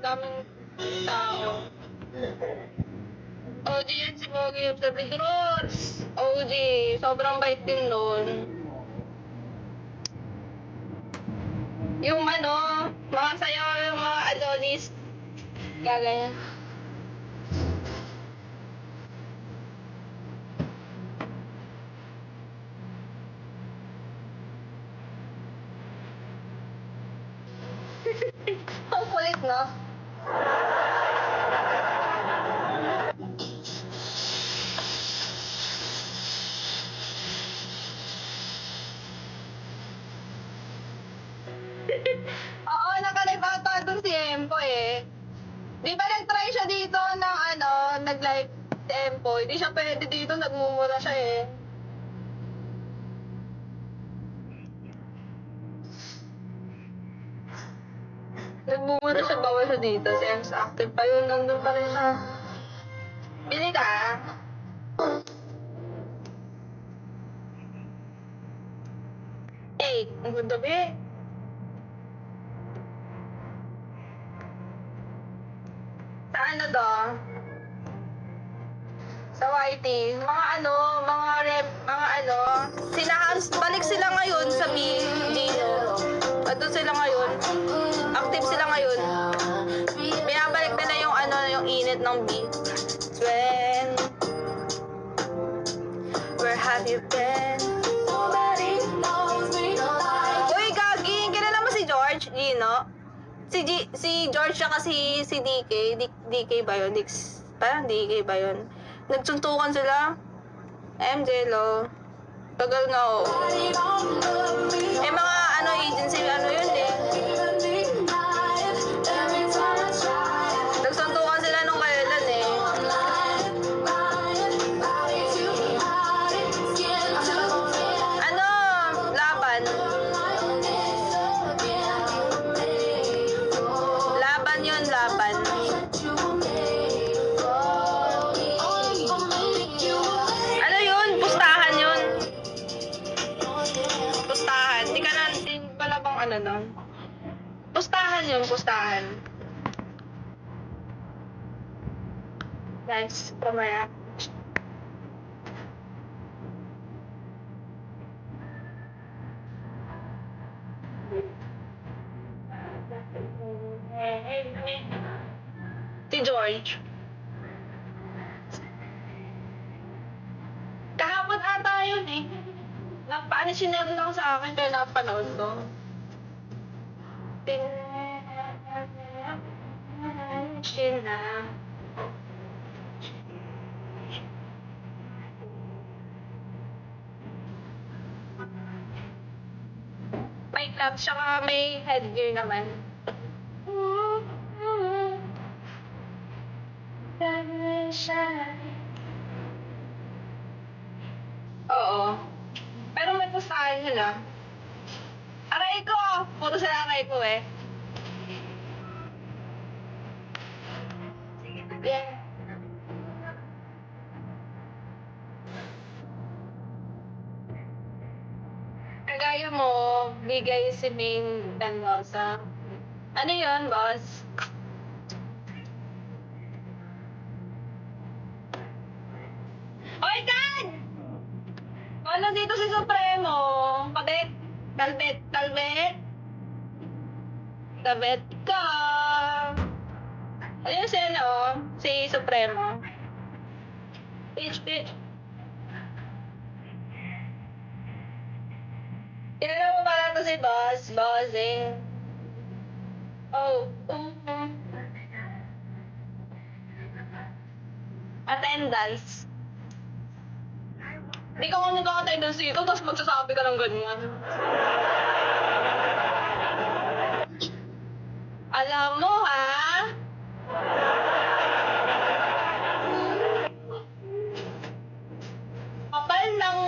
daming tao. OG yan si Pogi of the Big Roots. OG, sobrang bait din nun. Yung mga sayaw, yung mga Adonis. Gaganyan. Ang kulit, no? Oo, nakalibata dun si Empo eh. Di ba nag-try siya dito ng nag-live si Empo? Hindi siya pwede dito, nagmumura siya eh. Nagmumura siya, bawal siya dito. Si Ems active pa yun, nandun pa rin siya. Bili ka? Ang ganda ba eh. Sa sa YT, balik sila ngayon sa B, Gino. Doon sila ngayon. Active sila ngayon. Binabalik nila yung init ng B. When, where have you been? Nobody knows me like. Uy, Gagi, kilala mo si George, Gino? Si George siya kasi si DK. DK ba yun? Parang DK ba yun? Nagsuntukan sila. MJ Lo. Tagal nga oh. Mga agency, yun eh. Nagsuntukan sila nung kailan eh. Laban. Laban yun, laban. Pustahan. Guys, kamaya. Si George. Kahapon ata yun eh. Sinare lang sa akin kaya napanood ko. May gloves, saka may headgear naman. Oo. Pero may pustahan sila. Aray ko! Puro sila aray ko eh. Yeah. Kagaya mo, bigay si Main 10,000. Ano yun, boss? Oy, Tan! Ano dito si Supremo? Kabit? Kalbet ka! Ayun si Supremo. Bitch. Kilala mo pala to si Bossing. Oh. Attendance. Hindi ka nag-attendance dito, tapos magsasabi ka ng ganyan. Alam mo, ha? Kapal ng...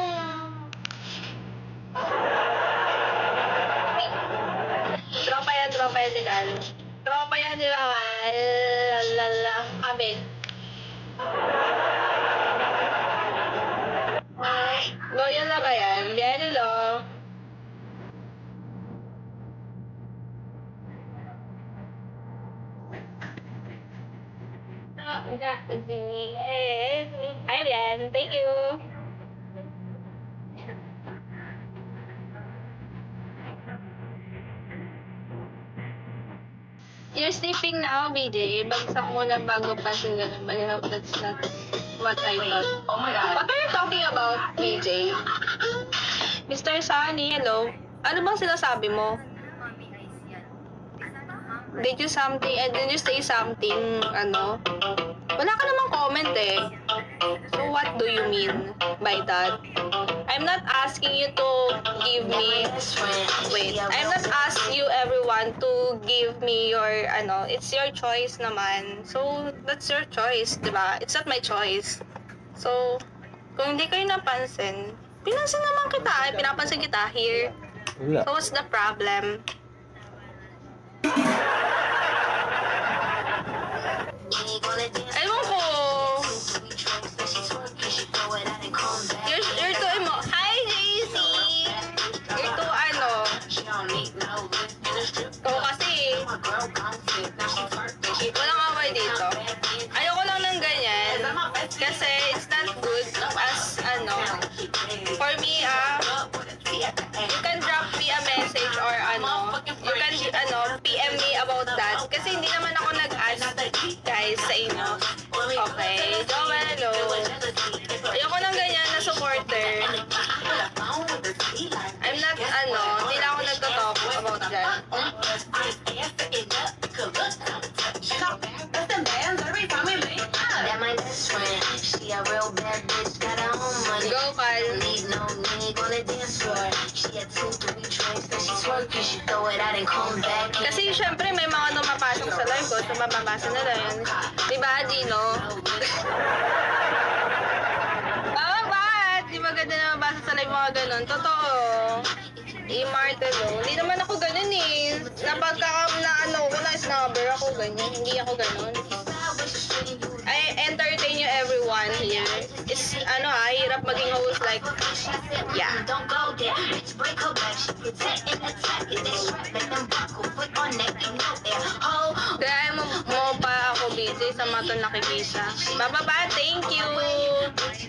Tropa yan si Dan. Tropa yan si Kabit. Loyal na ba yan? Bien, hello. Hi, Rian. Thank you. You're sleeping now, BJ. Bagsak mo lang bago pa sila. I hope that's not what I thought. Oh my God. What are you talking about, BJ? Mr. Sunny, hello. Ano bang sinasabi mo? Did you something, did you say something, ano? Wala ka namang comment eh. So what do you mean by that? I'm not asking you to give me, wait, I'm not asking you everyone to give me your, ano, it's your choice naman. So, that's your choice, di ba? It's not my choice. So, kung hindi kayo napansin, pinansin naman kita, pinapansin kita here. Wala. So, what's the problem? Ewan ko. You're too Hi, JC! You're too, ano. Ito kasi. Walang away dito. Ayoko lang ng ganyan. Kasi it's not good as, ano. For me, you can drop me a message or ano. You can, PM me about that. Kasi hindi naman ako nag-ask, guys, sa inyo. Okay. Joel, hello. Ayoko ng ganyan na supporter. I'm not, hindi na ako nagtatalk about that. Go, Kal. Kasi syempre may mga lumapasok sa live ko, so mababasa nila yun. Diba, Gino? Ba't? Di ba ganda na mabasa sa live mga ganun? Totoo. Martelo. Hindi naman ako ganun eh. Ko na snobber ako ganyan. Hindi ako ganun. I entertain you everyone here. It's, hirap maging host like, yeah. Kaya mo pa ako busy sa mga nakikita. Bababa, thank you.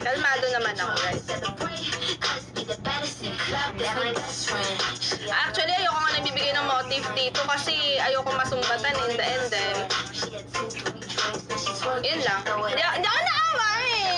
Kalmado naman ako, guys. Actually, ayoko nga nagbibigay ng motive dito kasi ayoko masumbatan in the end eh. Yun lang. Hindi ako naawa eh.